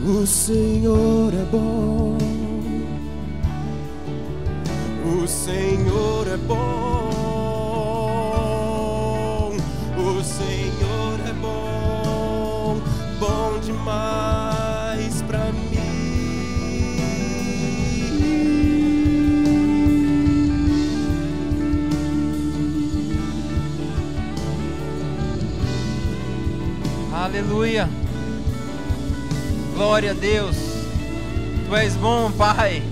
O Senhor é bom, o Senhor é bom, o Senhor é bom, bom demais pra mim. Aleluia. Glória a Deus. Tu és bom, Pai.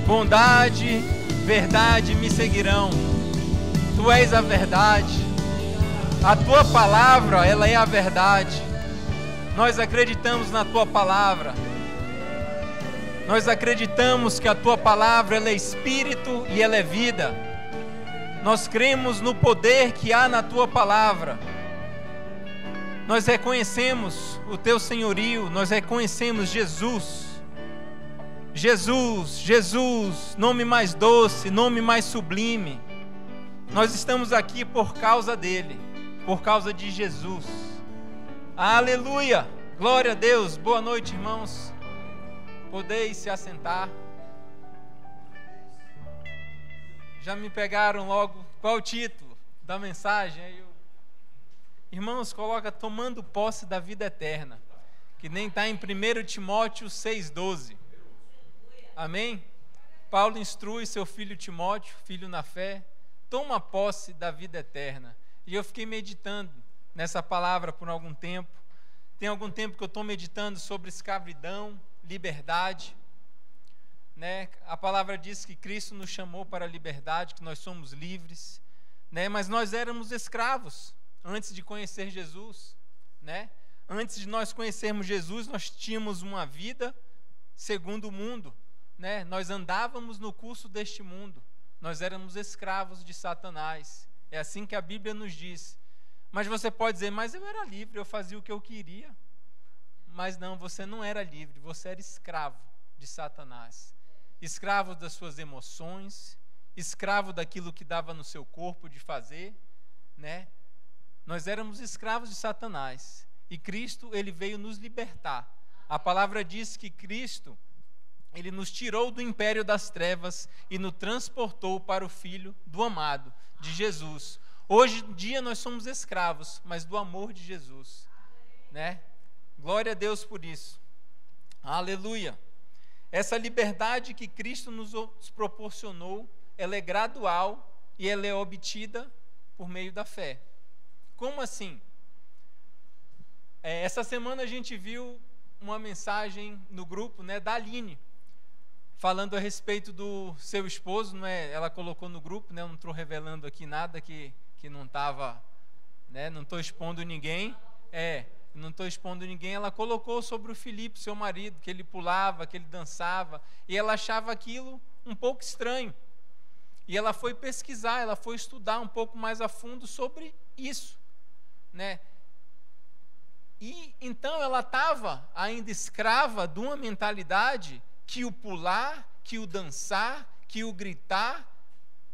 Bondade, verdade me seguirão. Tu és a verdade. A tua palavra, ela é a verdade. Nós acreditamos na tua palavra. Nós acreditamos que a tua palavra, ela é espírito e ela é vida. Nós cremos no poder que há na tua palavra. Nós reconhecemos o teu senhorio, nós reconhecemos Jesus. Jesus, Jesus, nome mais doce, nome mais sublime. Nós estamos aqui por causa dele, por causa de Jesus. Aleluia, glória a Deus. Boa noite, irmãos. Podeis se assentar. Já me pegaram logo qual o título da mensagem? Aí eu... Irmãos, coloca tomando posse da vida eterna, que nem está em 1 Timóteo 6,12. Amém? Paulo instrui seu filho Timóteo, filho na fé, toma posse da vida eterna. E eu fiquei meditando nessa palavra por algum tempo. Tem algum tempo que eu estou meditando sobre escravidão, liberdade, né? A palavra diz que Cristo nos chamou para a liberdade, que nós somos livres, né? Mas nós éramos escravos antes de conhecer Jesus, né? Antes de nós conhecermos Jesus, nós tínhamos uma vida segundo o mundo, né? Nós andávamos no curso deste mundo, nós éramos escravos de Satanás. É assim que a Bíblia nos diz. Mas você pode dizer, mas eu era livre, eu fazia o que eu queria. Mas não, você não era livre, você era escravo de Satanás, escravo das suas emoções, escravo daquilo que dava no seu corpo de fazer, né? Nós éramos escravos de Satanás e Cristo, ele veio nos libertar. A palavra diz que Cristo, ele nos tirou do império das trevas e nos transportou para o Filho do amado, de Jesus. Hoje em dia nós somos escravos, mas do amor de Jesus, né? Glória a Deus por isso. Aleluia. Essa liberdade que Cristo nos proporcionou, ela é gradual e ela é obtida por meio da fé. Como assim? Essa semana a gente viu uma mensagem no grupo, né, da Aline, falando a respeito do seu esposo, não é? Ela colocou no grupo, né? Eu não estou revelando aqui nada que não estava, né? Não estou expondo ninguém. Não estou expondo ninguém. Ela colocou sobre o Filipe, seu marido, que ele pulava, que ele dançava, e ela achava aquilo um pouco estranho. E ela foi pesquisar, ela foi estudar um pouco mais a fundo sobre isso, né? E então ela estava ainda escrava de uma mentalidade que o pular, que o dançar, que o gritar,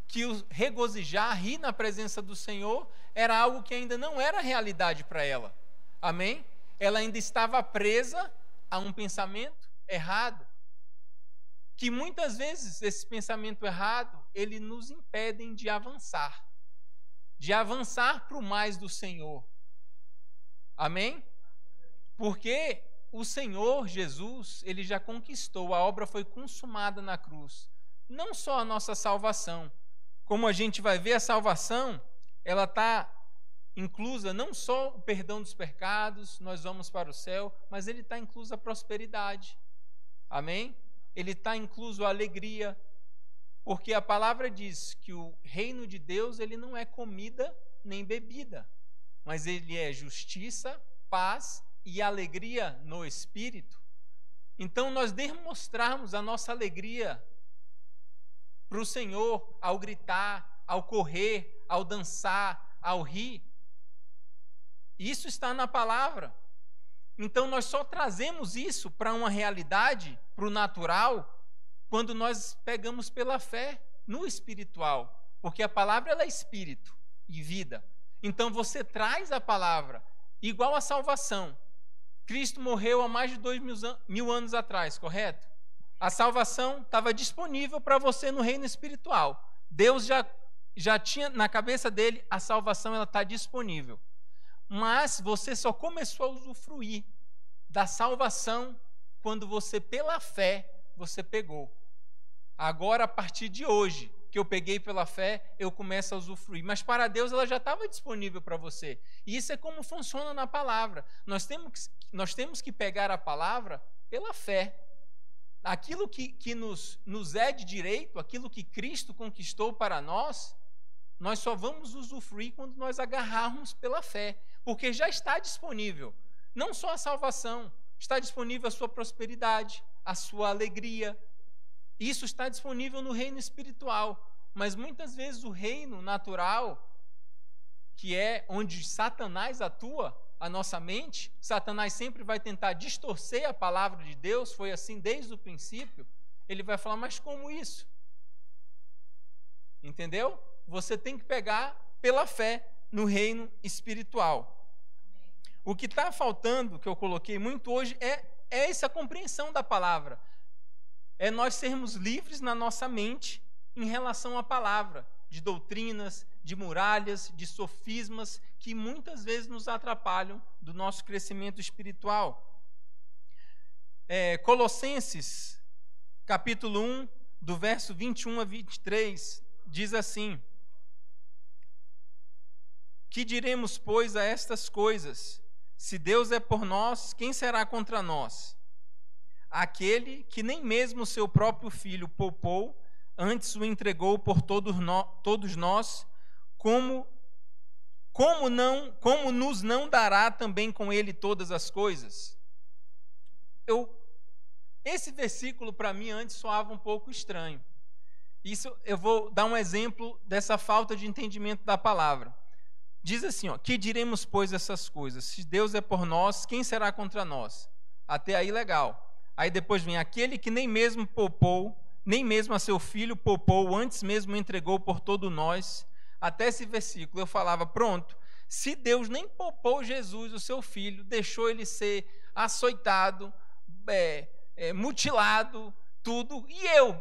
que o regozijar, rir na presença do Senhor, era algo que ainda não era realidade para ela. Amém? Ela ainda estava presa a um pensamento errado, que muitas vezes esse pensamento errado, ele nos impede de avançar para o mais do Senhor. Amém? Porque o Senhor Jesus, ele já conquistou, a obra foi consumada na cruz. Não só a nossa salvação, como a gente vai ver, a salvação, ela está inclusa não só o perdão dos pecados, nós vamos para o céu, mas ele está incluso a prosperidade. Amém? Ele está incluso a alegria, porque a palavra diz que o reino de Deus, ele não é comida nem bebida, mas ele é justiça, paz e alegria no Espírito. Então nós demonstrarmos a nossa alegria para o Senhor ao gritar, ao correr, ao dançar, ao rir. Isso está na palavra. Então nós só trazemos isso para uma realidade, para o natural, quando nós pegamos pela fé no espiritual, porque a palavra ela é espírito e vida. Então você traz a palavra, igual a salvação. Cristo morreu há mais de 2.000 anos atrás, correto? A salvação estava disponível para você no reino espiritual. Deus já tinha na cabeça dele, a salvação ela está disponível. Mas você só começou a usufruir da salvação quando você, pela fé, você pegou. Agora, a partir de hoje, que eu peguei pela fé, eu começo a usufruir. Mas para Deus ela já estava disponível para você. E isso é como funciona na palavra. Nós temos que pegar a palavra pela fé. Aquilo que nos é de direito, aquilo que Cristo conquistou para nós só vamos usufruir quando nós agarrarmos pela fé. Porque já está disponível. Não só a salvação, está disponível a sua prosperidade, a sua alegria. Isso está disponível no reino espiritual. Mas muitas vezes o reino natural, que é onde Satanás atua, a nossa mente, Satanás sempre vai tentar distorcer a palavra de Deus, foi assim desde o princípio. Ele vai falar, mas como isso? Entendeu? Você tem que pegar pela fé no reino espiritual. O que está faltando, que eu coloquei muito hoje, é essa compreensão da palavra. É nós sermos livres na nossa mente em relação à palavra, de doutrinas, de muralhas, de sofismas, que muitas vezes nos atrapalham do nosso crescimento espiritual. Colossenses, capítulo 1, do verso 21 a 23, diz assim: Que diremos, pois, a estas coisas? Se Deus é por nós, quem será contra nós? Aquele que nem mesmo seu próprio filho poupou, antes o entregou por todos nós, como nos não dará também com ele todas as coisas? Esse versículo para mim antes soava um pouco estranho. Isso eu vou dar um exemplo dessa falta de entendimento da palavra. Diz assim, que diremos, pois, essas coisas? Se Deus é por nós, quem será contra nós? Até aí legal. Aí depois vem aquele que nem mesmo poupou, nem mesmo a seu filho poupou, antes mesmo entregou por todos nós. Até esse versículo eu falava, pronto, se Deus nem poupou Jesus, o seu filho, deixou ele ser açoitado, mutilado, tudo, e eu,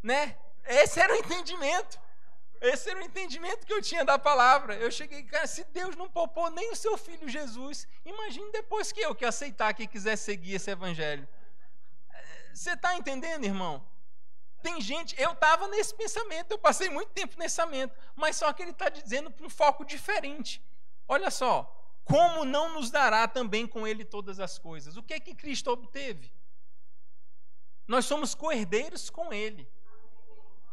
né? Esse era o entendimento. Esse era o entendimento que eu tinha da palavra. Eu cheguei, cara, se Deus não poupou nem o seu filho Jesus, imagine depois que eu que aceitar, que quiser seguir esse evangelho. Você está entendendo, irmão? Tem gente, eu estava nesse pensamento, eu passei muito tempo nesse pensamento, mas só que ele está dizendo para um foco diferente. Olha só, como não nos dará também com ele todas as coisas? O que é que Cristo obteve? Nós somos co-herdeiros com ele,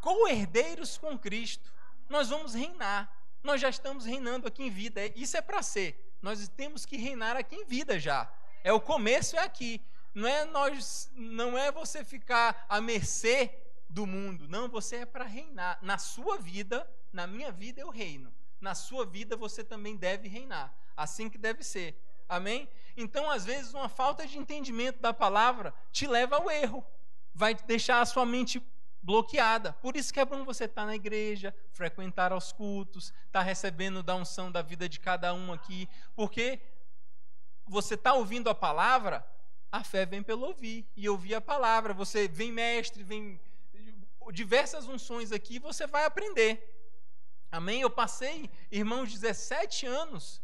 co-herdeiros com Cristo. Nós vamos reinar, nós já estamos reinando aqui em vida, isso é para ser, nós temos que reinar aqui em vida já, o começo é aqui, não é você ficar à mercê do mundo, não, você é para reinar, na sua vida, na minha vida eu reino, na sua vida você também deve reinar, assim que deve ser, amém? Então às vezes uma falta de entendimento da palavra te leva ao erro, vai deixar a sua mente bloqueada. Por isso que é bom você estar na igreja, frequentar aos cultos, estar recebendo da unção da vida de cada um aqui, porque você está ouvindo a palavra, a fé vem pelo ouvir, e ouvir a palavra. Você vem mestre, vem diversas unções aqui, você vai aprender. Amém? Eu passei, irmãos, 17 anos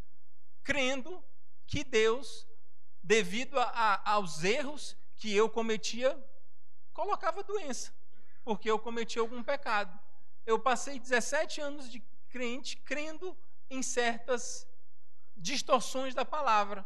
crendo que Deus, devido aos erros que eu cometia, colocava doença, porque eu cometi algum pecado. Eu passei 17 anos de crente crendo em certas distorções da palavra.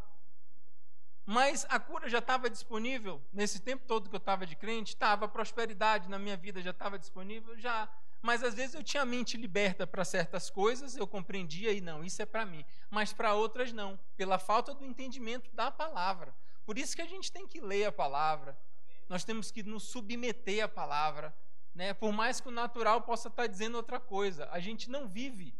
Mas a cura já estava disponível nesse tempo todo que eu estava de crente? Estava. A prosperidade na minha vida já estava disponível? Já. Mas às vezes eu tinha a mente liberta para certas coisas, eu compreendia e não, isso é para mim. Mas para outras não, pela falta do entendimento da palavra. Por isso que a gente tem que ler a palavra. Nós temos que nos submeter à palavra. Né? Por mais que o natural possa estar dizendo outra coisa, a gente não vive,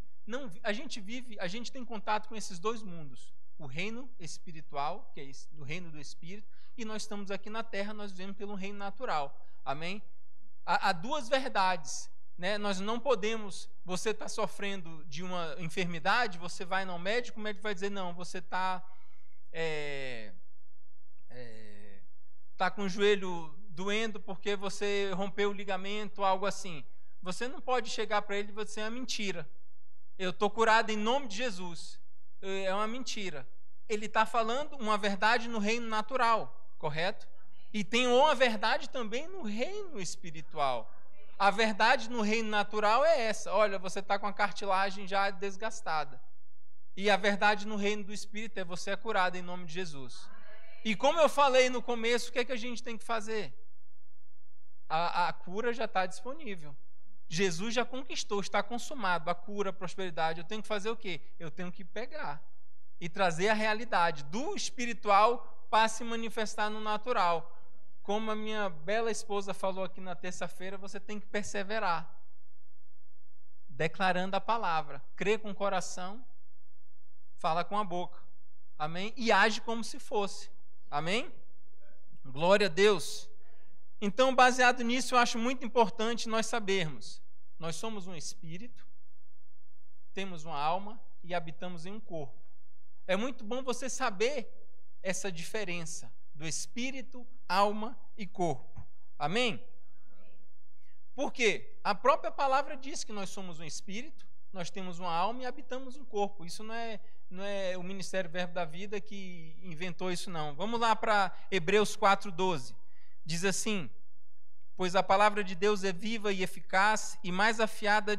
a gente tem contato com esses dois mundos, o reino espiritual, que é o reino do Espírito, e nós estamos aqui na terra, nós vivemos pelo reino natural, amém? Há duas verdades, né? Nós não podemos, você está sofrendo de uma enfermidade, você vai no médico, o médico vai dizer, não, você está está com o joelho doendo porque você rompeu o ligamento, algo assim. Você não pode chegar para ele e dizer, é mentira. Eu estou curado em nome de Jesus. É uma mentira. Ele está falando uma verdade no reino natural, correto? E tem uma verdade também no reino espiritual. A verdade no reino natural é essa. Olha, você está com a cartilagem já desgastada. E a verdade no reino do Espírito é você é curado em nome de Jesus. E como eu falei no começo, o que é que a gente tem que fazer? A cura já está disponível. Jesus já conquistou, está consumado. A cura, a prosperidade. Eu tenho que fazer o quê? Eu tenho que pegar e trazer a realidade do espiritual para se manifestar no natural. Como a minha bela esposa falou aqui na terça-feira, você tem que perseverar. Declarando a palavra. Crê com o coração, fala com a boca. Amém? E age como se fosse. Amém? Glória a Deus. Então, baseado nisso, eu acho muito importante nós sabermos. Nós somos um espírito, temos uma alma e habitamos em um corpo. É muito bom você saber essa diferença do espírito, alma e corpo. Amém? Por quê? A própria palavra diz que nós somos um espírito, nós temos uma alma e habitamos um corpo. Isso não é o Ministério Verbo da Vida que inventou isso, não. Vamos lá para Hebreus 4:12. Diz assim: pois a palavra de Deus é viva e eficaz e mais afiada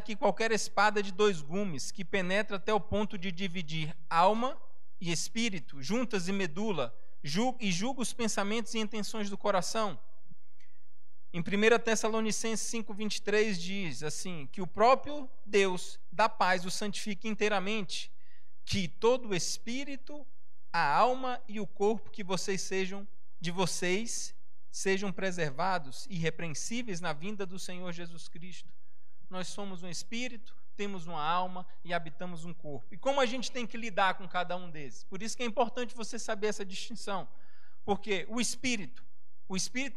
que qualquer espada de 2 gumes, que penetra até o ponto de dividir alma e espírito, juntas e medula, e julga os pensamentos e intenções do coração. Em 1 Tessalonicenses 5:23 diz assim, que o próprio Deus da paz o santifique inteiramente, que todo o espírito, a alma e o corpo que sejam preservados, irrepreensíveis na vinda do Senhor Jesus Cristo. Nós somos um espírito, temos uma alma e habitamos um corpo. E como a gente tem que lidar com cada um desses? Por isso que é importante você saber essa distinção. Porque o espírito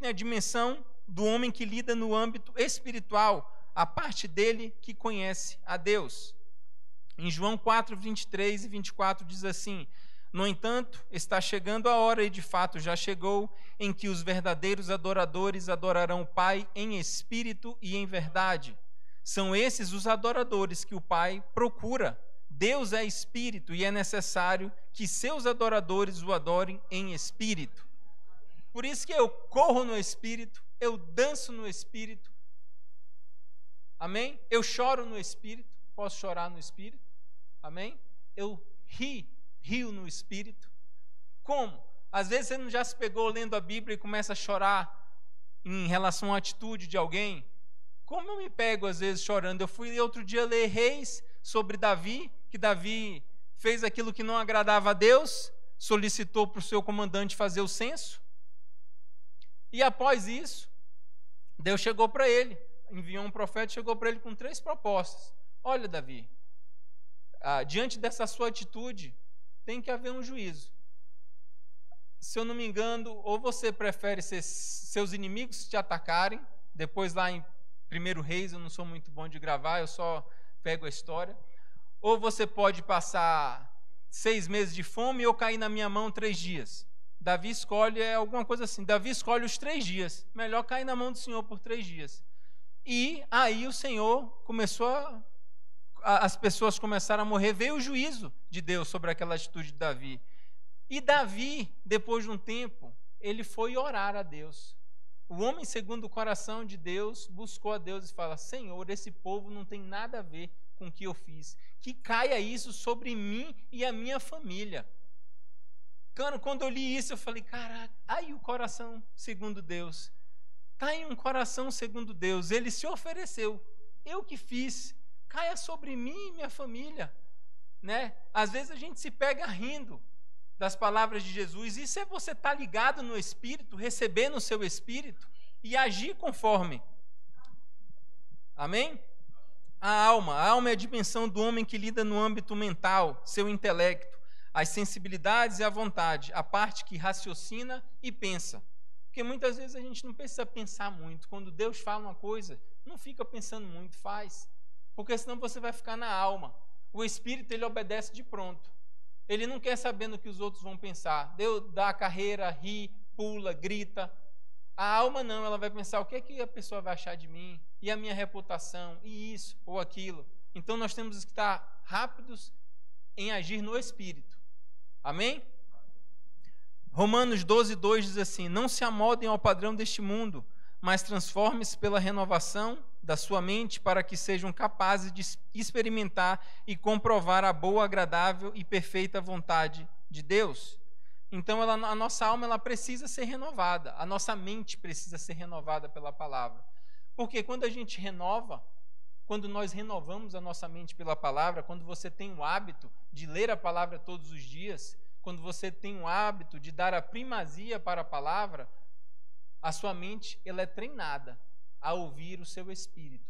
é a dimensão do homem que lida no âmbito espiritual, a parte dele que conhece a Deus. Em João 4:23 e 24 diz assim: no entanto, está chegando a hora, e de fato já chegou, em que os verdadeiros adoradores adorarão o Pai em espírito e em verdade. São esses os adoradores que o Pai procura. Deus é espírito e é necessário que seus adoradores o adorem em espírito. Por isso que eu corro no espírito, eu danço no espírito. Amém? Eu choro no espírito, posso chorar no espírito. Amém? Eu rio no espírito. Como? Às vezes você não já se pegou lendo a Bíblia e começa a chorar em relação à atitude de alguém? Como eu me pego às vezes chorando? Eu fui outro dia ler Reis sobre Davi, que Davi fez aquilo que não agradava a Deus, solicitou para o seu comandante fazer o censo, e após isso, Deus chegou para ele, enviou um profeta, chegou para ele com 3 propostas. Olha, Davi, diante dessa sua atitude, tem que haver um juízo. Se eu não me engano, ou você prefere seus inimigos te atacarem, depois lá em 1 Reis, eu não sou muito bom de gravar, eu só pego a história, ou você pode passar 6 meses de fome ou cair na minha mão 3 dias. Davi escolhe alguma coisa assim, Davi escolhe os 3 dias, melhor cair na mão do Senhor por 3 dias. E aí o Senhor começou as pessoas começaram a morrer, veio o juízo de Deus sobre aquela atitude de Davi. E Davi, depois de um tempo, ele foi orar a Deus. O homem segundo o coração de Deus buscou a Deus e fala: Senhor, esse povo não tem nada a ver com o que eu fiz, que caia isso sobre mim e a minha família. Cara, quando eu li isso, eu falei: caraca, aí o coração segundo Deus, está em um coração segundo Deus, ele se ofereceu, eu que fiz, caia sobre mim e minha família, né? Às vezes a gente se pega rindo das palavras de Jesus. Isso é você estar ligado no Espírito, receber no seu Espírito e agir conforme. Amém? A alma é a dimensão do homem que lida no âmbito mental, seu intelecto, as sensibilidades e a vontade, a parte que raciocina e pensa. Porque muitas vezes a gente não precisa pensar muito. Quando Deus fala uma coisa, não fica pensando muito, faz. Porque senão você vai ficar na alma. O Espírito, ele obedece de pronto. Ele não quer saber no que os outros vão pensar. Deus dá a carreira, ri, pula, grita. A alma não, ela vai pensar, o que é que a pessoa vai achar de mim? E a minha reputação? E isso ou aquilo? Então nós temos que estar rápidos em agir no Espírito. Amém? Romanos 12:2 diz assim: não se amoldem ao padrão deste mundo, mas transforme-se pela renovação da sua mente, para que sejam capazes de experimentar e comprovar a boa, agradável e perfeita vontade de Deus. Então a nossa alma ela precisa ser renovada, a nossa mente precisa ser renovada pela palavra. Porque quando a gente renova, quando nós renovamos a nossa mente pela palavra, quando você tem o hábito de ler a palavra todos os dias, quando você tem o hábito de dar a primazia para a palavra, a sua mente ela é treinada a ouvir o seu espírito,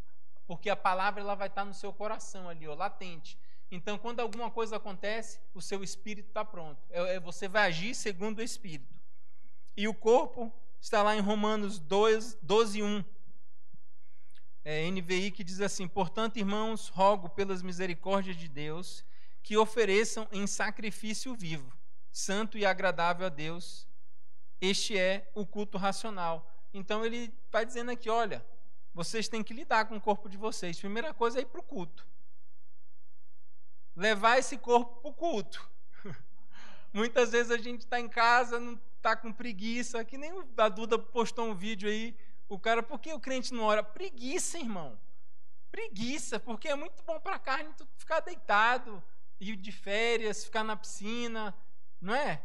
porque a palavra ela vai estar no seu coração ali, ó, latente. Então, quando alguma coisa acontece, o seu espírito está pronto. Você vai agir segundo o espírito. E o corpo está lá em Romanos 12:1. NVI que diz assim: portanto, irmãos, rogo pelas misericórdias de Deus que ofereçam em sacrifício vivo, santo e agradável a Deus. Este é o culto racional. Então ele vai dizendo aqui, olha, vocês têm que lidar com o corpo de vocês. Primeira coisa é ir para o culto. Levar esse corpo para o culto. Muitas vezes a gente está em casa, não está com preguiça, que nem a Duda postou um vídeo aí, o cara, por que o crente não ora? Preguiça, irmão. Preguiça, porque é muito bom para a carne tu ficar deitado, ir de férias, ficar na piscina, não é?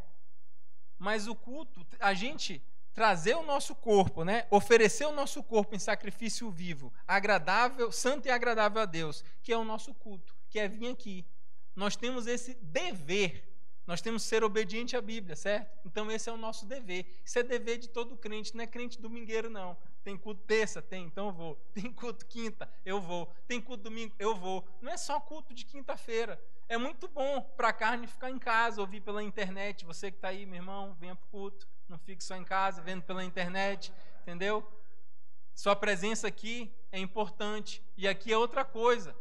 Mas o culto, a gente trazer o nosso corpo, né? Oferecer o nosso corpo em sacrifício vivo, agradável, santo e agradável a Deus, que é o nosso culto, que é vir aqui. Nós temos esse dever, nós temos que ser obediente à Bíblia, certo? Então esse é o nosso dever. Isso é dever de todo crente, não é crente domingueiro, não. Tem culto terça? Tem, então eu vou. Tem culto quinta? Eu vou. Tem culto domingo? Eu vou. Não é só culto de quinta-feira. É muito bom para a carne ficar em casa, ouvir pela internet. Você que está aí, meu irmão, venha para o culto. Não fique só em casa, vendo pela internet, entendeu? Sua presença aqui é importante. E aqui é outra coisa.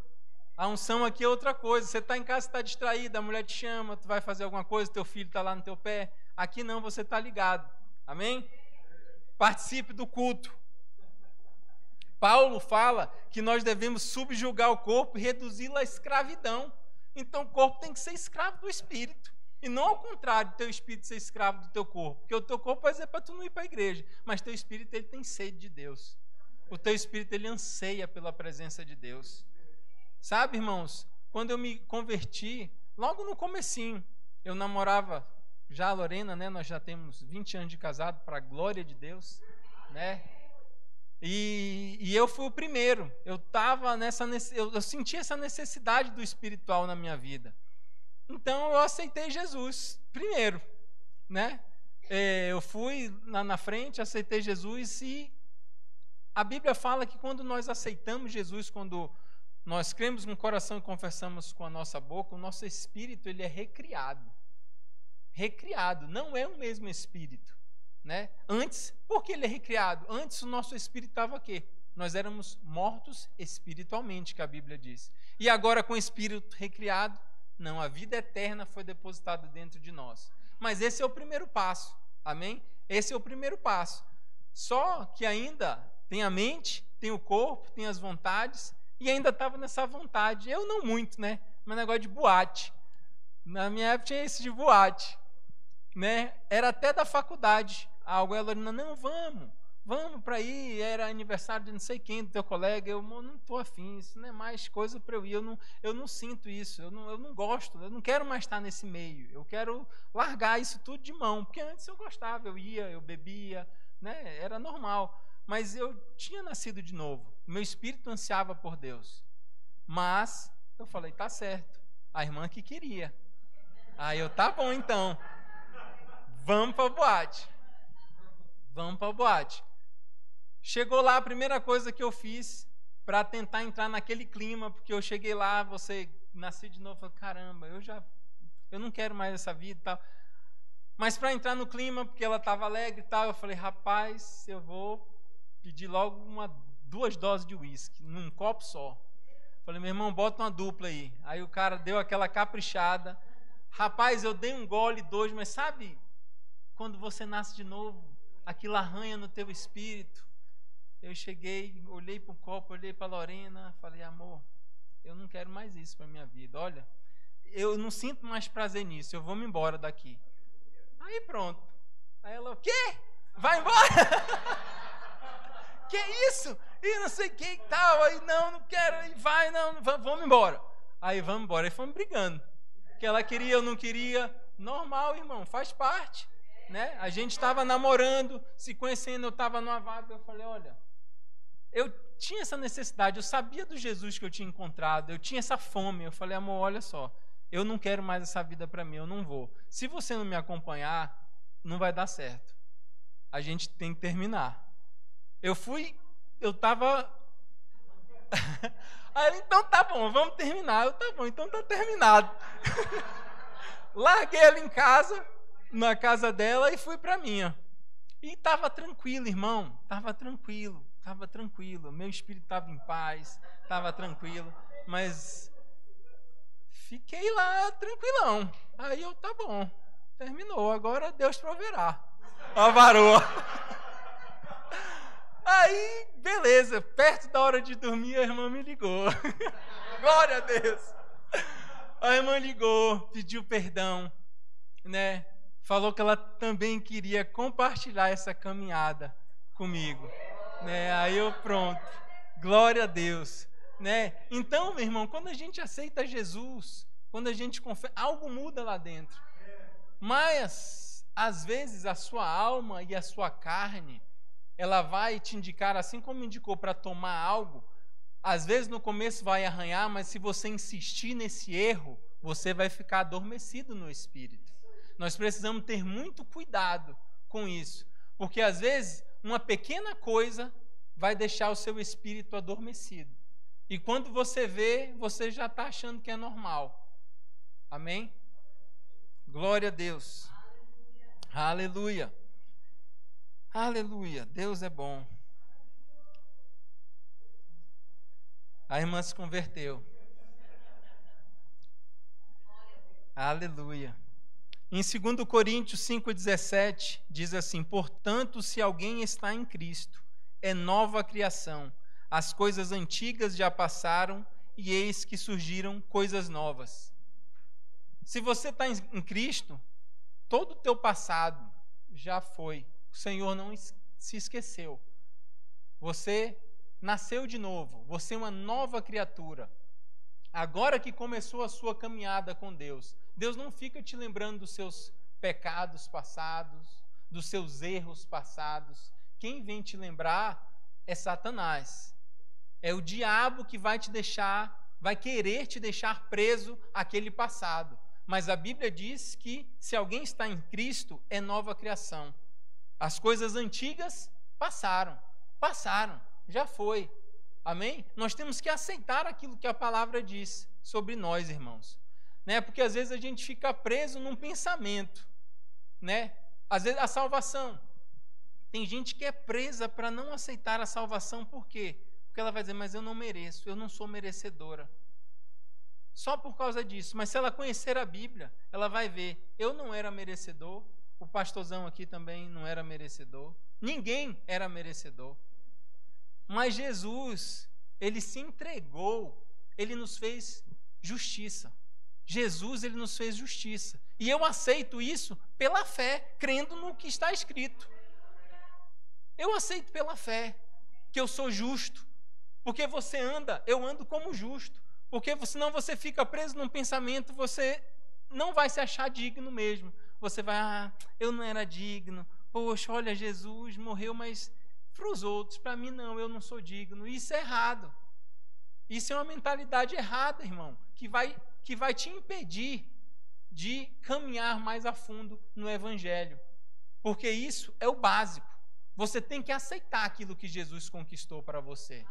A unção aqui é outra coisa. Você está em casa, está distraído, a mulher te chama, tu vai fazer alguma coisa, teu filho está lá no teu pé. Aqui não, você está ligado. Amém? Participe do culto. Paulo fala que nós devemos subjugar o corpo e reduzi-lo à escravidão. Então o corpo tem que ser escravo do espírito. E não ao contrário, teu espírito ser escravo do teu corpo. Porque o teu corpo vai dizer para tu não ir para a igreja. Mas teu espírito ele tem sede de Deus. O teu espírito ele anseia pela presença de Deus. Sabe, irmãos, quando eu me converti, logo no comecinho, eu namorava já a Lorena, né? Nós já temos 20 anos de casado, para a glória de Deus, né? E eu fui o primeiro. Eu senti essa necessidade do espiritual na minha vida. Então eu aceitei Jesus primeiro, né? Eu fui lá na frente, aceitei Jesus e a Bíblia fala que quando nós aceitamos Jesus, quando nós cremos no coração e confessamos com a nossa boca, o nosso espírito ele é recriado. Recriado, não é o mesmo espírito, né? Antes, por que ele é recriado? Antes o nosso espírito estava aqui. Nós éramos mortos espiritualmente, que a Bíblia diz. E agora com o espírito recriado, não, a vida eterna foi depositada dentro de nós. Mas esse é o primeiro passo, amém? Esse é o primeiro passo. Só que ainda tem a mente, tem o corpo, tem as vontades, e ainda estava nessa vontade. Eu não muito, né? Mas negócio de boate. Na minha época tinha esse de boate, né? Era até da faculdade. A Lorena, não, vamos para aí, era aniversário de não sei quem, do teu colega, eu não estou afim, isso não é mais coisa para eu ir, eu não sinto isso, eu não gosto, eu não quero mais estar nesse meio, eu quero largar isso tudo de mão, porque antes eu gostava, eu ia, eu bebia, né? Era normal, mas eu tinha nascido de novo, meu espírito ansiava por Deus, mas eu falei, tá certo, a irmã que queria, aí eu, tá bom então, vamos para a boate. Vamos para a boate. Chegou lá, a primeira coisa que eu fiz para tentar entrar naquele clima, porque eu cheguei lá, nasci de novo, falei, caramba, eu não quero mais essa vida e tal. Mas para entrar no clima, porque ela estava alegre e tal, eu falei, rapaz, eu vou pedir logo 2 doses de uísque, num copo só. Falei, meu irmão, bota uma dupla aí. Aí o cara deu aquela caprichada, Rapaz, eu dei um gole, dois, mas sabe quando você nasce de novo, aquilo arranha no teu espírito. Eu cheguei, olhei para o copo, olhei para a Lorena, falei, amor, eu não quero mais isso para minha vida. Olha, eu não sinto mais prazer nisso, eu vou me embora daqui. Aí pronto. Aí ela, o quê? Vai embora? Que isso? E não sei o que e tal. Aí, não quero. Aí vai, não, vamos embora. Aí vamos embora. Aí fomos brigando. Que ela queria, eu não queria. Normal, irmão, faz parte. Né? A gente estava namorando, se conhecendo, eu estava numa vaga. Eu falei, olha, eu tinha essa necessidade, eu sabia do Jesus que eu tinha encontrado, eu tinha essa fome. Eu falei, amor, olha só, eu não quero mais essa vida para mim, eu não vou. Se você não me acompanhar, não vai dar certo. A gente tem que terminar. Eu estava... Aí, então tá bom, vamos terminar. Eu, tá bom, então tá terminado. Larguei ela em casa, na casa dela, e fui para a minha. E estava tranquilo, irmão, estava tranquilo. Meu espírito estava em paz, estava tranquilo, mas fiquei lá tranquilão. Aí eu, tá bom, terminou, agora Deus proverá. A varoa. Aí, beleza, perto da hora de dormir, a irmã me ligou. Glória a Deus. A irmã ligou, pediu perdão, né? Falou que ela também queria compartilhar essa caminhada comigo, né? Aí eu, pronto, glória a Deus, né? Então, meu irmão, quando a gente aceita Jesus, quando a gente confessa, algo muda lá dentro. Mas, às vezes, a sua alma e a sua carne, ela vai te indicar, assim como indicou para tomar algo, às vezes no começo vai arranhar, mas se você insistir nesse erro, você vai ficar adormecido no espírito. Nós precisamos ter muito cuidado com isso, porque às vezes uma pequena coisa vai deixar o seu espírito adormecido. E quando você vê, você já está achando que é normal. Amém? Glória a Deus. Aleluia. Aleluia. Deus é bom. A irmã se converteu. Aleluia. Em 2 Coríntios 5,17, diz assim, portanto, se alguém está em Cristo, é nova criação. As coisas antigas já passaram e eis que surgiram coisas novas. Se você está em Cristo, todo o teu passado já foi. O Senhor não se esqueceu. Você nasceu de novo. Você é uma nova criatura. Agora que começou a sua caminhada com Deus, Deus não fica te lembrando dos seus pecados passados, dos seus erros passados. Quem vem te lembrar é Satanás. É o diabo que vai querer te deixar preso àquele passado. Mas a Bíblia diz que se alguém está em Cristo, é nova criação. As coisas antigas passaram, já foi. Amém? Nós temos que aceitar aquilo que a palavra diz sobre nós, irmãos. Né? Porque às vezes a gente fica preso num pensamento. Né? Às vezes a salvação. Tem gente que é presa para não aceitar a salvação, por quê? Porque ela vai dizer, mas eu não mereço, eu não sou merecedora. Só por causa disso. Mas se ela conhecer a Bíblia, ela vai ver, eu não era merecedor, o pastorzão aqui também não era merecedor, ninguém era merecedor. Mas Jesus, ele se entregou, ele nos fez justiça. Jesus, ele nos fez justiça. E eu aceito isso pela fé, crendo no que está escrito. Eu aceito pela fé que eu sou justo. Porque você anda, eu ando como justo. Porque senão você fica preso num pensamento, você não vai se achar digno mesmo. Você vai, eu não era digno. Poxa, olha, Jesus morreu, mas para os outros, para mim não, eu não sou digno. Isso é errado. Isso é uma mentalidade errada, irmão, que vai te impedir de caminhar mais a fundo no Evangelho. Porque isso é o básico. Você tem que aceitar aquilo que Jesus conquistou para você.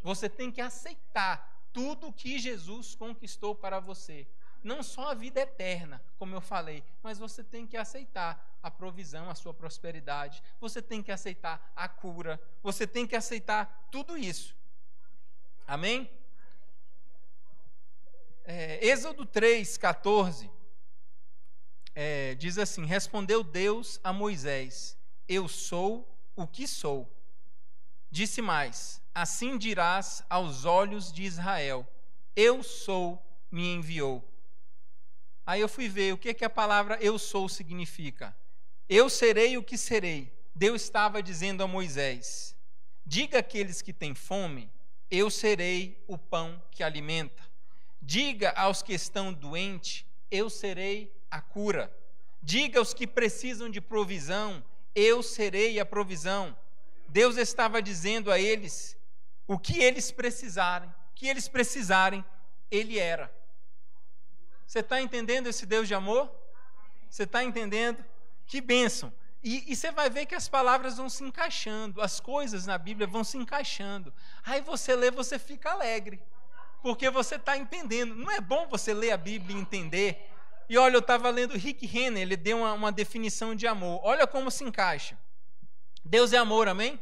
Você tem que aceitar tudo que Jesus conquistou para você. Não só a vida eterna, como eu falei, mas você tem que aceitar a provisão, a sua prosperidade. Você tem que aceitar a cura. Você tem que aceitar tudo isso. Amém? Êxodo 3:14 diz assim: respondeu Deus a Moisés: eu sou o que sou. Disse mais: assim dirás aos olhos de Israel: eu sou, me enviou. Aí eu fui ver o que a palavra eu sou significa. Eu serei o que serei. Deus estava dizendo a Moisés: diga àqueles que têm fome, eu serei o pão que alimenta. Diga aos que estão doentes, eu serei a cura. Diga aos que precisam de provisão, eu serei a provisão. Deus estava dizendo a eles o que eles precisarem, Ele era. Você está entendendo esse Deus de amor? Você está entendendo? Que bênção! E você vai ver que as palavras vão se encaixando, as coisas na Bíblia vão se encaixando. Aí você lê, você fica alegre, porque você está entendendo. Não é bom você ler a Bíblia e entender? E olha, eu estava lendo Rick Renner, ele deu uma definição de amor. Olha como se encaixa. Deus é amor, amém?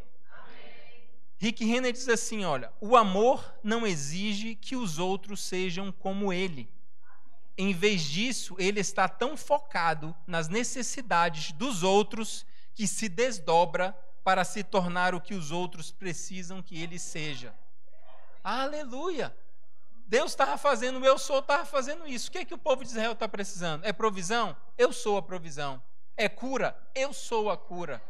Rick Renner diz assim, olha: o amor não exige que os outros sejam como ele. Em vez disso, ele está tão focado nas necessidades dos outros que se desdobra para se tornar o que os outros precisam que ele seja. Aleluia! Deus estava fazendo, eu sou, estava fazendo isso. O que é que o povo de Israel está precisando? É provisão? Eu sou a provisão. É cura? Eu sou a cura.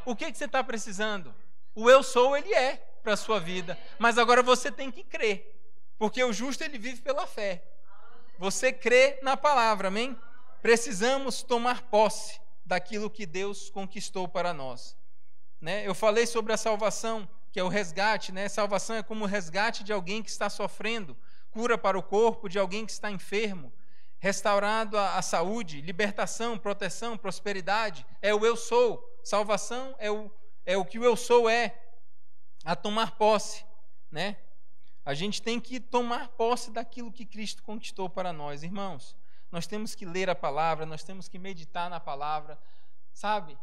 O que você está precisando? O eu sou, ele é para a sua vida. Mas agora você tem que crer, porque o justo ele vive pela fé. Você crê na palavra, amém? Precisamos tomar posse daquilo que Deus conquistou para nós. Né? Eu falei sobre a salvação, que é o resgate, né? Salvação é como o resgate de alguém que está sofrendo, cura para o corpo de alguém que está enfermo, restaurado a saúde, libertação, proteção, prosperidade. É o eu sou. Salvação é o que o eu sou é. A tomar posse, né? A gente tem que tomar posse daquilo que Cristo conquistou para nós, irmãos. Nós temos que ler a palavra, nós temos que meditar na palavra, sabe?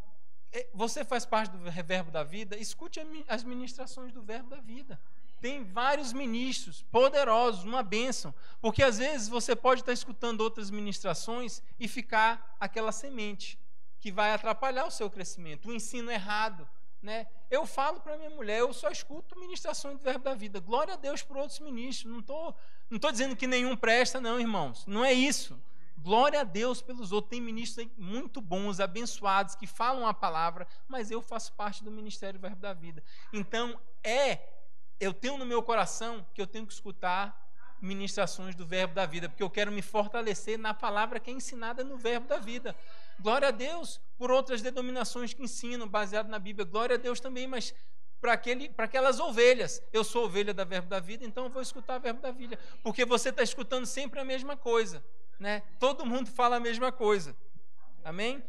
Você faz parte do Verbo da Vida, escute as ministrações do Verbo da Vida. Tem vários ministros poderosos, uma bênção, porque às vezes você pode estar escutando outras ministrações e ficar aquela semente que vai atrapalhar o seu crescimento, o ensino errado. Né? Eu falo para minha mulher, eu só escuto ministrações do Verbo da Vida. Glória a Deus por outros ministros. Não tô dizendo que nenhum presta, não, irmãos. Não é isso. Glória a Deus pelos outros. Tem ministros muito bons, abençoados, que falam a palavra, mas eu faço parte do ministério do Verbo da Vida. Então, eu tenho no meu coração que eu tenho que escutar ministrações do Verbo da Vida, porque eu quero me fortalecer na palavra que é ensinada no Verbo da Vida. Glória a Deus por outras denominações que ensinam baseado na Bíblia. Glória a Deus também, mas para aquelas ovelhas. Eu sou ovelha da Verbo da Vida, então eu vou escutar o Verbo da Vida, porque você está escutando sempre a mesma coisa, né? Todo mundo fala a mesma coisa. Amém?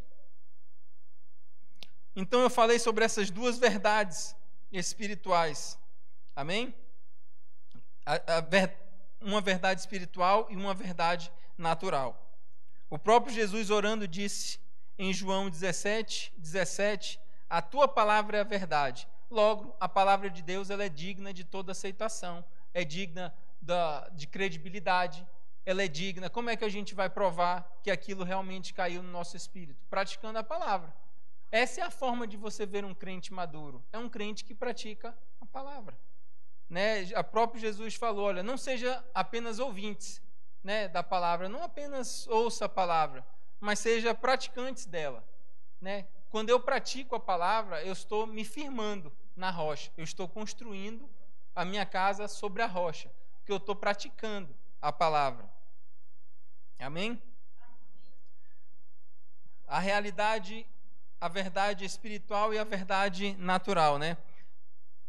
Então eu falei sobre essas duas verdades espirituais. Amém? Uma verdade espiritual e uma verdade natural. O próprio Jesus orando disse em João 17, a tua palavra é a verdade. Logo, a palavra de Deus ela é digna de toda aceitação, é digna de credibilidade, ela é digna. Como é que a gente vai provar que aquilo realmente caiu no nosso espírito? Praticando a palavra. Essa é a forma de você ver um crente maduro. É um crente que pratica a palavra. Né? O próprio Jesus falou, olha, não seja apenas ouvintes, né, da palavra, não apenas ouça a palavra, mas seja praticantes dela. Né? Quando eu pratico a palavra, eu estou me firmando na rocha, eu estou construindo a minha casa sobre a rocha, porque eu estou praticando a palavra. Amém? A realidade, a verdade espiritual e a verdade natural, né?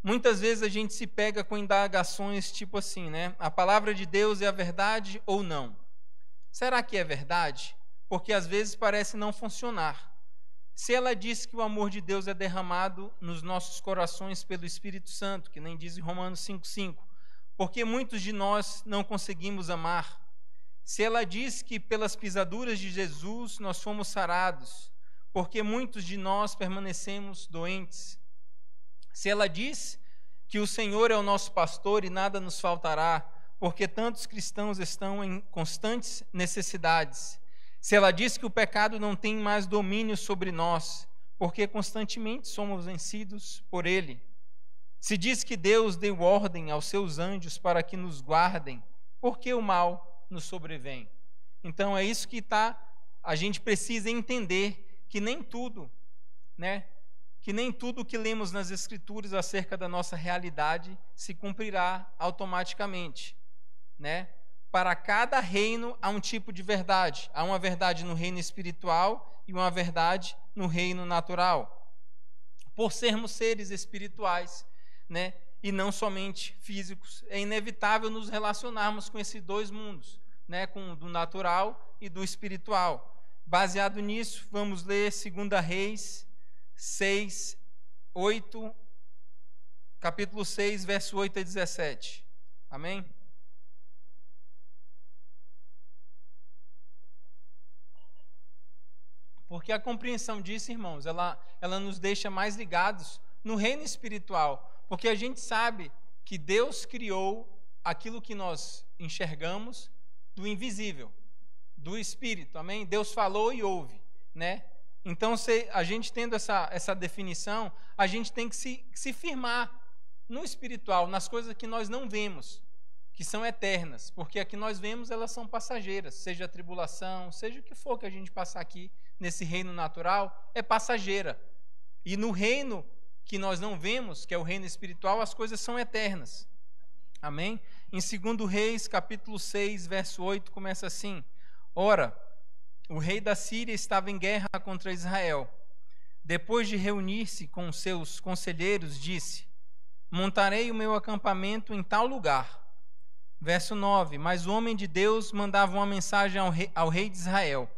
Muitas vezes a gente se pega com indagações tipo assim, né? A palavra de Deus é a verdade ou não? Será que é verdade? Porque às vezes parece não funcionar. Se ela diz que o amor de Deus é derramado nos nossos corações pelo Espírito Santo, que nem diz em Romanos 5,5, porque muitos de nós não conseguimos amar. Se ela diz que pelas pisaduras de Jesus nós fomos sarados, porque muitos de nós permanecemos doentes. Se ela diz que o Senhor é o nosso pastor e nada nos faltará, porque tantos cristãos estão em constantes necessidades. Se ela diz que o pecado não tem mais domínio sobre nós, porque constantemente somos vencidos por ele. Se diz que Deus deu ordem aos seus anjos para que nos guardem, por que o mal nos sobrevém? Então é isso que a gente precisa entender, que nem tudo, né? Que nem tudo que lemos nas Escrituras acerca da nossa realidade se cumprirá automaticamente, né? Para cada reino há um tipo de verdade. Há uma verdade no reino espiritual e uma verdade no reino natural. Por sermos seres espirituais, né, e não somente físicos, é inevitável nos relacionarmos com esses dois mundos, né, com o do natural e do espiritual. Baseado nisso, vamos ler 2 Reis 6, 8, capítulo 6, verso 8 a 17. Amém? Porque a compreensão disso, irmãos, ela nos deixa mais ligados no reino espiritual. Porque a gente sabe que Deus criou aquilo que nós enxergamos do invisível, do espírito, amém? Deus falou e ouve, né? Então, a gente tendo essa definição, a gente tem que se firmar no espiritual, nas coisas que nós não vemos, que são eternas, porque a que nós vemos, elas são passageiras, seja a tribulação, seja o que for que a gente passar aqui nesse reino natural, é passageira. E no reino que nós não vemos, que é o reino espiritual, as coisas são eternas. Amém? Em 2 Reis, capítulo 6, verso 8, começa assim: Ora, o rei da Síria estava em guerra contra Israel. Depois de reunir-se com seus conselheiros, disse: Montarei o meu acampamento em tal lugar. Verso 9: Mas o homem de Deus mandava uma mensagem ao rei de Israel: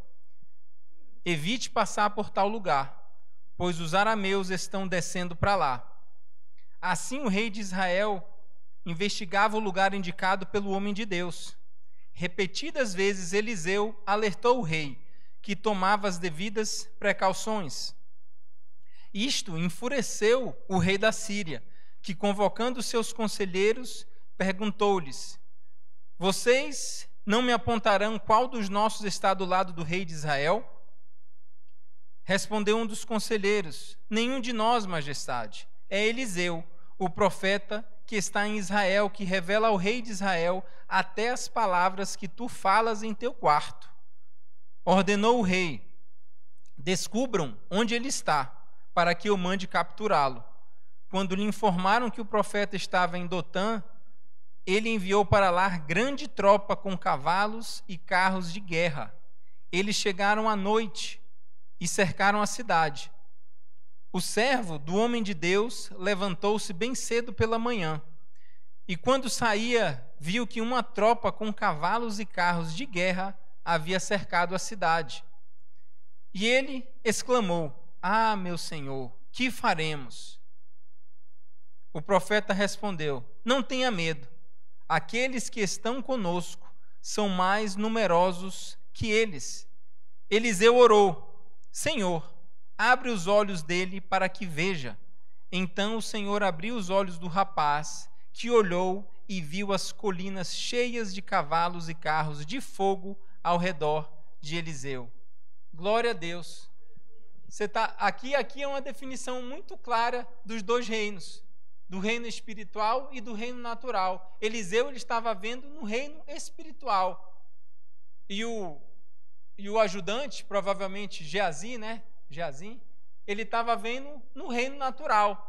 Evite passar por tal lugar, pois os arameus estão descendo para lá. Assim o rei de Israel investigava o lugar indicado pelo homem de Deus. Repetidas vezes Eliseu alertou o rei, que tomava as devidas precauções. Isto enfureceu o rei da Síria, que, convocando seus conselheiros, perguntou-lhes: Vocês não me apontarão qual dos nossos está do lado do rei de Israel? Respondeu um dos conselheiros: Nenhum de nós, majestade. É Eliseu, o profeta que está em Israel, que revela ao rei de Israel até as palavras que tu falas em teu quarto. Ordenou o rei: Descubram onde ele está, para que eu mande capturá-lo. Quando lhe informaram que o profeta estava em Dotã, ele enviou para lá grande tropa com cavalos e carros de guerra. Eles chegaram à noite e cercaram a cidade. O servo do homem de Deus levantou-se bem cedo pela manhã, e quando saía, viu que uma tropa com cavalos e carros de guerra havia cercado a cidade. E ele exclamou: Ah, meu senhor, que faremos? O profeta respondeu: Não tenha medo, aqueles que estão conosco são mais numerosos que eles. Eliseu orou: Senhor, abre os olhos dele para que veja. Então o Senhor abriu os olhos do rapaz, que olhou e viu as colinas cheias de cavalos e carros de fogo ao redor de Eliseu. Glória a Deus. Aqui é uma definição muito clara dos dois reinos, do reino espiritual e do reino natural. Eliseu ele estava vendo no reino espiritual. E o ajudante, provavelmente Geazi, ele estava vendo no reino natural.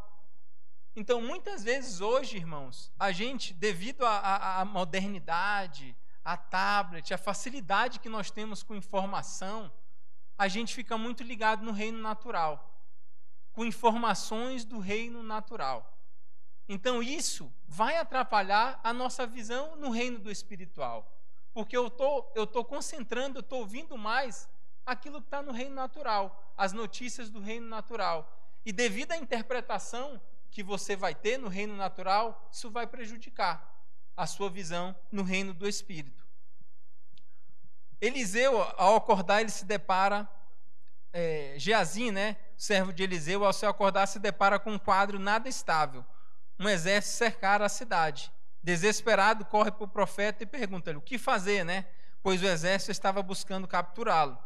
Então, muitas vezes hoje, irmãos, a gente, devido à modernidade, à tablet, à facilidade que nós temos com informação, a gente fica muito ligado no reino natural, com informações do reino natural. Então, isso vai atrapalhar a nossa visão no reino do espiritual. Porque eu tô concentrando, eu estou ouvindo mais aquilo que está no reino natural, as notícias do reino natural. E devido à interpretação que você vai ter no reino natural, isso vai prejudicar a sua visão no reino do Espírito. Eliseu, ao acordar, ele se depara, Geazi, servo de Eliseu, ao se acordar, se depara com um quadro nada estável. Um exército cercar a cidade. Desesperado, corre para o profeta e pergunta-lhe o que fazer, pois o exército estava buscando capturá-lo.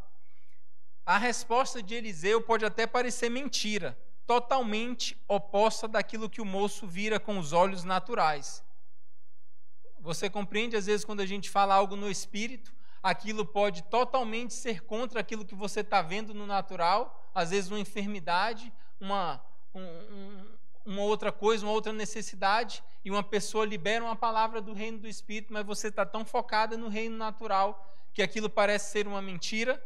A resposta de Eliseu pode até parecer mentira, totalmente oposta daquilo que o moço vira com os olhos naturais. Você compreende, às vezes, quando a gente fala algo no espírito, aquilo pode totalmente ser contra aquilo que você está vendo no natural, às vezes uma enfermidade, uma outra coisa, uma outra necessidade, e uma pessoa libera uma palavra do reino do espírito, mas você está tão focada no reino natural que aquilo parece ser uma mentira.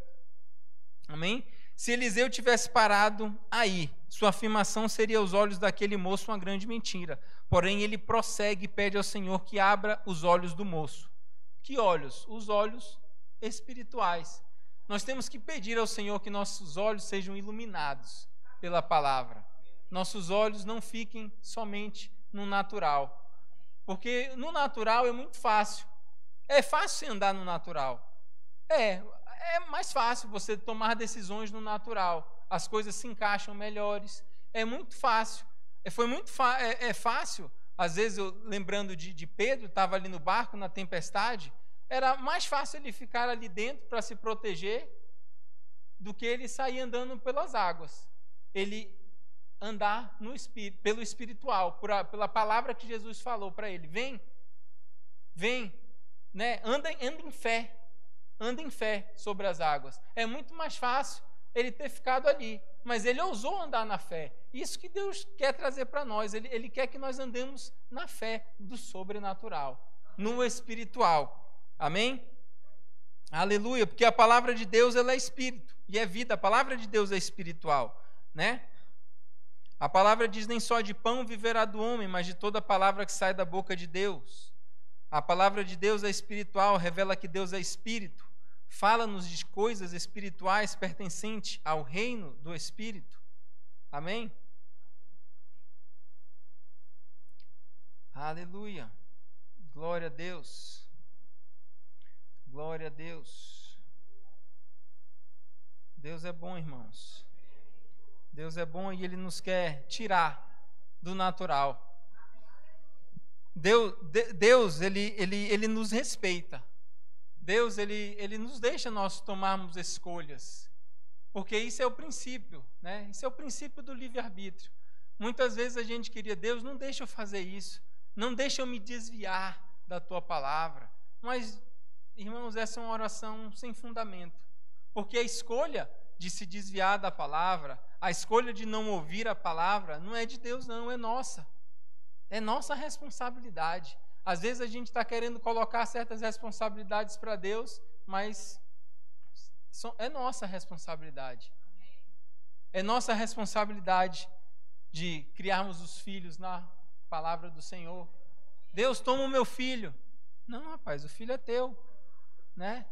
Amém? Se Eliseu tivesse parado aí, sua afirmação seria aos olhos daquele moço uma grande mentira. Porém, ele prossegue e pede ao Senhor que abra os olhos do moço. Que olhos? Os olhos espirituais. Nós temos que pedir ao Senhor que nossos olhos sejam iluminados pela palavra. Nossos olhos não fiquem somente no natural. Porque no natural é muito fácil. É fácil andar no natural. É mais fácil você tomar decisões no natural. As coisas se encaixam melhores. É muito fácil. É fácil. Às vezes, lembrando de Pedro, estava ali no barco, na tempestade, era mais fácil ele ficar ali dentro para se proteger do que ele sair andando pelas águas. Ele andar no espírito, pelo espiritual, pela palavra que Jesus falou para ele. Vem, né? Anda em fé. Anda em fé sobre as águas. É muito mais fácil ele ter ficado ali, mas ele ousou andar na fé. Isso que Deus quer trazer para nós. Ele quer que nós andemos na fé do sobrenatural, no espiritual. Amém? Aleluia, porque a palavra de Deus ela é espírito e é vida. A palavra de Deus é espiritual, né? A palavra diz: nem só de pão viverá do homem, mas de toda palavra que sai da boca de Deus. A palavra de Deus é espiritual, revela que Deus é espírito. Fala-nos de coisas espirituais pertencentes ao reino do Espírito. Amém? Aleluia. Glória a Deus. Glória a Deus. Deus é bom, irmãos. Deus é bom e Ele nos quer tirar do natural. Deus ele nos respeita. Deus, ele nos deixa nós tomarmos escolhas, porque isso é o princípio, né? Isso é o princípio do livre-arbítrio. Muitas vezes a gente queria: Deus, não deixa eu fazer isso, não deixa eu me desviar da Tua palavra. Mas, irmãos, essa é uma oração sem fundamento, porque a escolha de se desviar da palavra, a escolha de não ouvir a palavra, não é de Deus não, é nossa. É nossa responsabilidade. Às vezes a gente está querendo colocar certas responsabilidades para Deus, mas é nossa responsabilidade. É nossa responsabilidade de criarmos os filhos na palavra do Senhor. Deus, toma o meu filho. Não, rapaz, o filho é teu, né?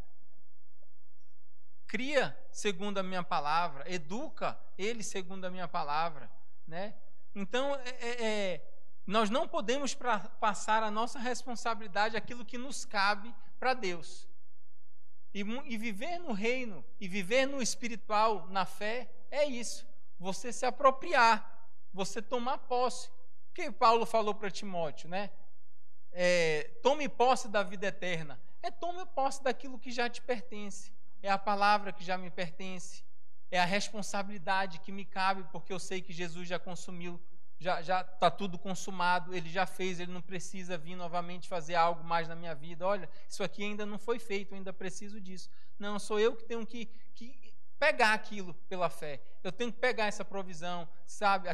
Cria segundo a minha palavra, educa ele segundo a minha palavra, né? Então, nós não podemos passar a nossa responsabilidade, aquilo que nos cabe, para Deus. E viver no reino, e viver no espiritual, na fé, é isso. Você se apropriar, você tomar posse. O que Paulo falou para Timóteo, né? Tome posse da vida eterna. Tome posse daquilo que já te pertence. É a palavra que já me pertence. É a responsabilidade que me cabe, porque eu sei que Jesus já consumiu. Já está tudo consumado, Ele já fez, Ele não precisa vir novamente fazer algo mais na minha vida. Olha, isso aqui ainda não foi feito, eu ainda preciso disso. Não, sou eu que tenho que pegar aquilo pela fé. Eu tenho que pegar essa provisão, sabe?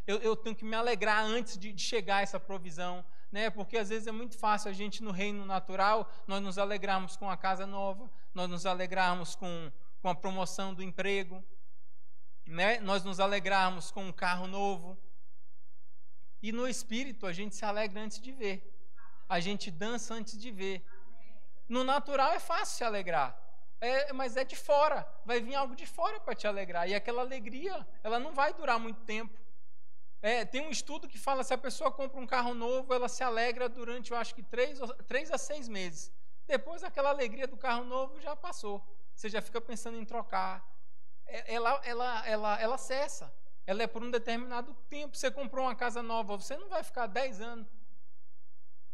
Eu tenho que me alegrar antes de chegar a essa provisão, né? Porque às vezes é muito fácil a gente no reino natural, nós nos alegrarmos com a casa nova, nós nos alegrarmos com a promoção do emprego, né? Nós nos alegrarmos com um carro novo. E no espírito a gente se alegra antes de ver. A gente dança antes de ver. No natural é fácil se alegrar. Mas é de fora. Vai vir algo de fora para te alegrar. E aquela alegria, ela não vai durar muito tempo. Tem um estudo que fala: se a pessoa compra um carro novo, ela se alegra durante, eu acho que 3 a 6 meses. Depois aquela alegria do carro novo já passou. Você já fica pensando em trocar. Ela cessa. Ela é por um determinado tempo. Você comprou uma casa nova, você não vai ficar 10 anos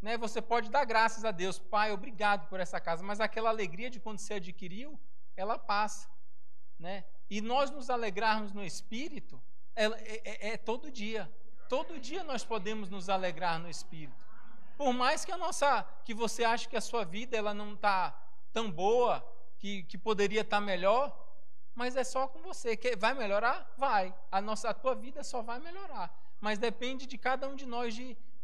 né? Você pode dar graças a Deus, Pai, obrigado por essa casa, mas aquela alegria de quando você adquiriu, ela passa, né? E nós nos alegrarmos no Espírito é todo dia. Todo dia nós podemos nos alegrar no Espírito. Por mais que você ache que a sua vida ela não está tão boa, que poderia estar melhor, mas é só com você. Vai melhorar? Vai. A tua vida só vai melhorar. Mas depende de cada um de nós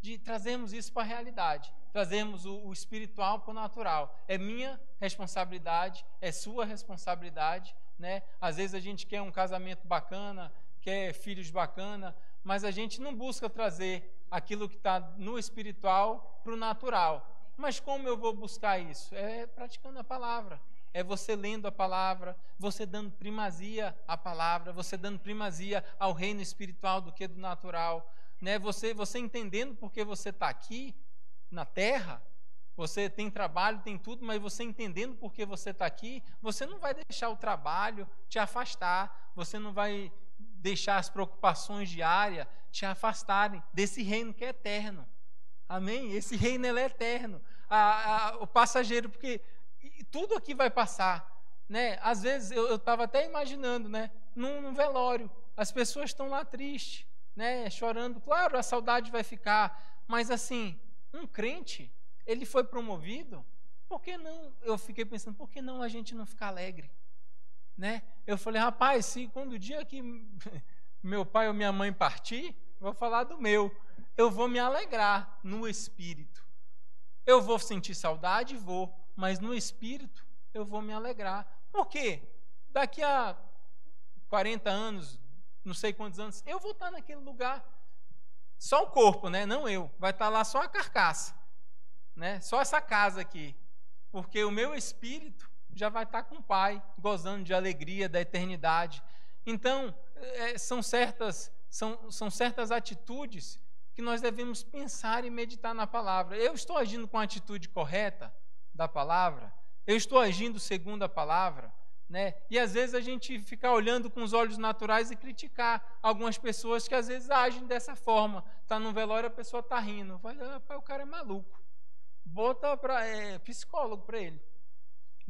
de trazermos isso para a realidade. Trazermos o espiritual para o natural. É minha responsabilidade, é sua responsabilidade, né? Às vezes a gente quer um casamento bacana, quer filhos bacana, mas a gente não busca trazer aquilo que está no espiritual para o natural. Mas como eu vou buscar isso? É praticando a palavra. É você lendo a palavra, você dando primazia à palavra, você dando primazia ao reino espiritual do que do natural, né? Você entendendo porque você está aqui na terra, você tem trabalho, tem tudo, mas você entendendo porque você está aqui, você não vai deixar o trabalho te afastar, você não vai deixar as preocupações diárias te afastarem desse reino que é eterno. Amém? Esse reino ele é eterno. O passageiro, porque tudo aqui vai passar, né? Às vezes eu estava até imaginando, né? Num velório, as pessoas estão lá tristes, né? Chorando. Claro, a saudade vai ficar, mas assim, um crente, ele foi promovido, por que não? Eu fiquei pensando, por que não a gente não ficar alegre? Né? Eu falei, rapaz, se quando o dia que meu pai ou minha mãe partir, vou falar do meu, eu vou me alegrar no espírito. Eu vou sentir saudade? Vou, mas no espírito eu vou me alegrar. Por quê? Daqui a 40 anos, não sei quantos anos, eu vou estar naquele lugar. Só o corpo, né? Não eu. Vai estar lá só a carcaça, né? Só essa casa aqui. Porque o meu espírito já vai estar com o Pai, gozando de alegria da eternidade. Então, são certas atitudes que nós devemos pensar e meditar na palavra. Eu estou agindo com a atitude correta da palavra? Eu estou agindo segundo a palavra? Né? E às vezes a gente fica olhando com os olhos naturais e criticar algumas pessoas que às vezes agem dessa forma. Está no velório, a pessoa está rindo. Vai, o cara é maluco. Bota psicólogo para ele.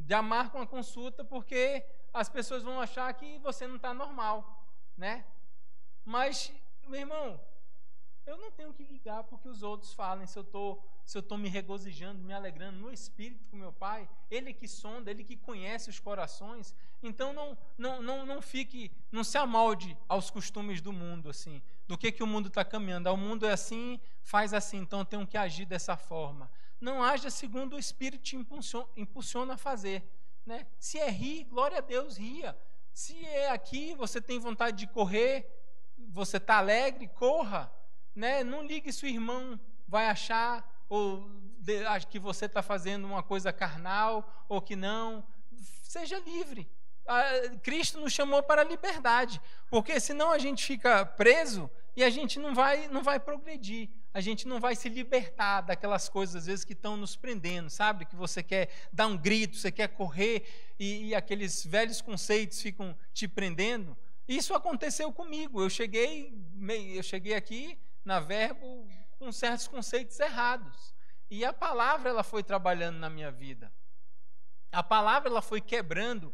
Já marca uma consulta porque as pessoas vão achar que você não está normal, né? Mas, meu irmão, eu não tenho que ligar porque os outros falem se eu estou me regozijando, me alegrando no Espírito com meu Pai. Ele que sonda, Ele que conhece os corações. Então não se amolde aos costumes do mundo, assim, do que o mundo está caminhando. O mundo é assim, faz assim, então eu tenho que agir dessa forma. Não haja segundo o Espírito te impulsiona a fazer, né? Se é rir, glória a Deus, ria. Se é aqui, você tem vontade de correr, você está alegre, corra, né? Não ligue se o irmão vai achar que você está fazendo uma coisa carnal ou que não. Seja livre. Cristo nos chamou para a liberdade, porque senão a gente fica preso e a gente não vai progredir. A gente não vai se libertar daquelas coisas, às vezes, que estão nos prendendo, sabe? Que você quer dar um grito, você quer correr e aqueles velhos conceitos ficam te prendendo. Isso aconteceu comigo. Eu cheguei aqui na Verbo com certos conceitos errados. E a palavra ela foi trabalhando na minha vida. A palavra ela foi quebrando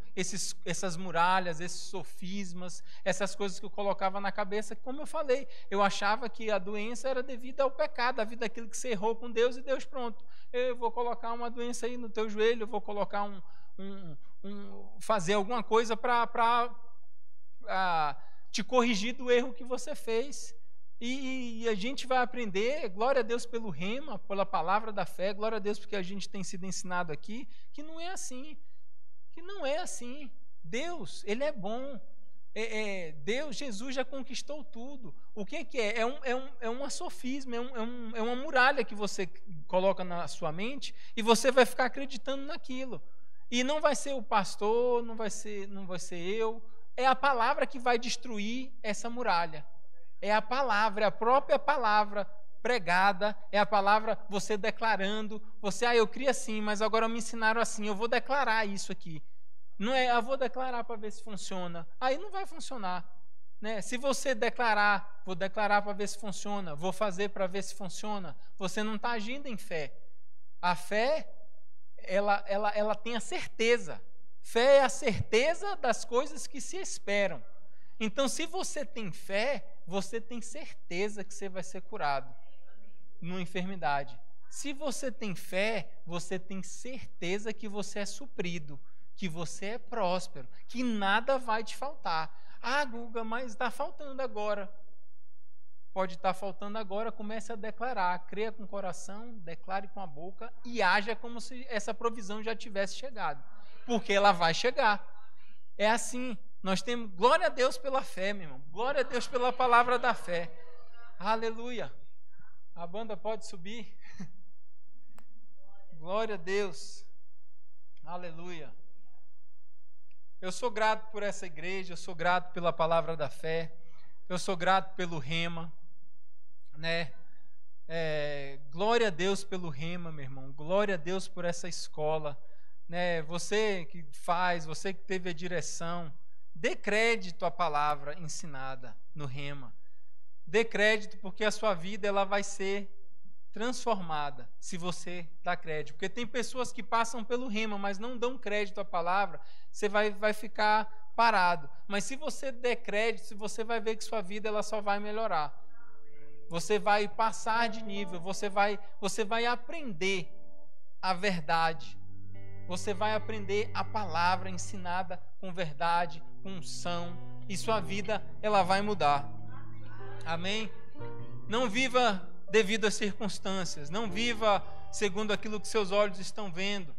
essas muralhas, esses sofismas, essas coisas que eu colocava na cabeça, como eu falei, eu achava que a doença era devida ao pecado, devido àquilo que você errou com Deus e Deus pronto. Eu vou colocar uma doença aí no teu joelho, eu vou colocar fazer alguma coisa para te corrigir do erro que você fez. E a gente vai aprender, glória a Deus pelo rema, pela palavra da fé, glória a Deus porque a gente tem sido ensinado aqui, que não é assim, Deus, Ele é bom, Deus, Jesus já conquistou tudo. O que é? É um sofisma, é uma muralha que você coloca na sua mente e você vai ficar acreditando naquilo. E não vai ser o pastor, não vai ser eu, é a palavra que vai destruir essa muralha. É a palavra, é a própria palavra pregada, é a palavra você declarando, eu criei assim, mas agora me ensinaram assim, eu vou declarar isso aqui. Não é, eu vou declarar para ver se funciona. Aí não vai funcionar. né? Se você declarar, vou declarar para ver se funciona, vou fazer para ver se funciona, você não está agindo em fé. A fé, ela tem a certeza. Fé é a certeza das coisas que se esperam. Então, se você tem fé, você tem certeza que você vai ser curado numa enfermidade. Se você tem fé, você tem certeza que você é suprido, que você é próspero, que nada vai te faltar. Ah, Guga, mas está faltando agora. Pode estar faltando agora, comece a declarar. Creia com o coração, declare com a boca e haja como se essa provisão já tivesse chegado. Porque ela vai chegar. É assim. Nós temos, glória a Deus pela fé, meu irmão. Glória a Deus pela palavra da fé. Aleluia. A banda pode subir. Glória a Deus. Aleluia. Eu sou grato por essa igreja, eu sou grato pela palavra da fé, eu sou grato pelo Rema, né? Glória a Deus pelo Rema, meu irmão. Glória a Deus por essa escola, né? Você que faz, você que teve a direção, dê crédito à palavra ensinada no Rema. Dê crédito porque a sua vida ela vai ser transformada se você dá crédito. Porque tem pessoas que passam pelo Rema, mas não dão crédito à palavra, você vai ficar parado. Mas se você der crédito, você vai ver que sua vida ela só vai melhorar. Você vai passar de nível, você vai aprender a verdade. Você vai aprender a palavra ensinada com verdade, com unção, e sua vida ela vai mudar. Amém? Não viva devido às circunstâncias, não viva segundo aquilo que seus olhos estão vendo,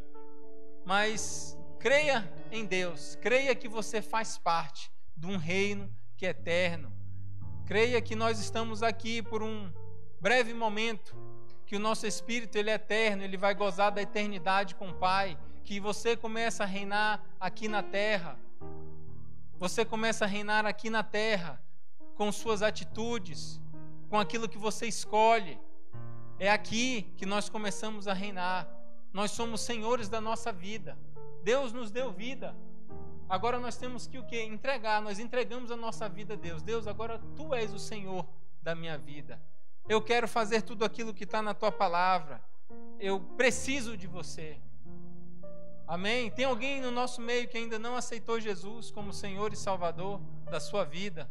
mas creia em Deus, creia que você faz parte de um reino que é eterno, creia que nós estamos aqui por um breve momento, que o nosso espírito ele é eterno, ele vai gozar da eternidade com o Pai, que você começa a reinar aqui na terra, você começa a reinar aqui na terra, com suas atitudes, com aquilo que você escolhe. É aqui que nós começamos a reinar. Nós somos senhores da nossa vida. Deus nos deu vida. Agora nós temos que o quê? Entregar. Nós entregamos a nossa vida a Deus. Deus, agora Tu és o Senhor da minha vida. Eu quero fazer tudo aquilo que está na Tua palavra. Eu preciso de Você. Amém? Tem alguém no nosso meio que ainda não aceitou Jesus como Senhor e Salvador da sua vida?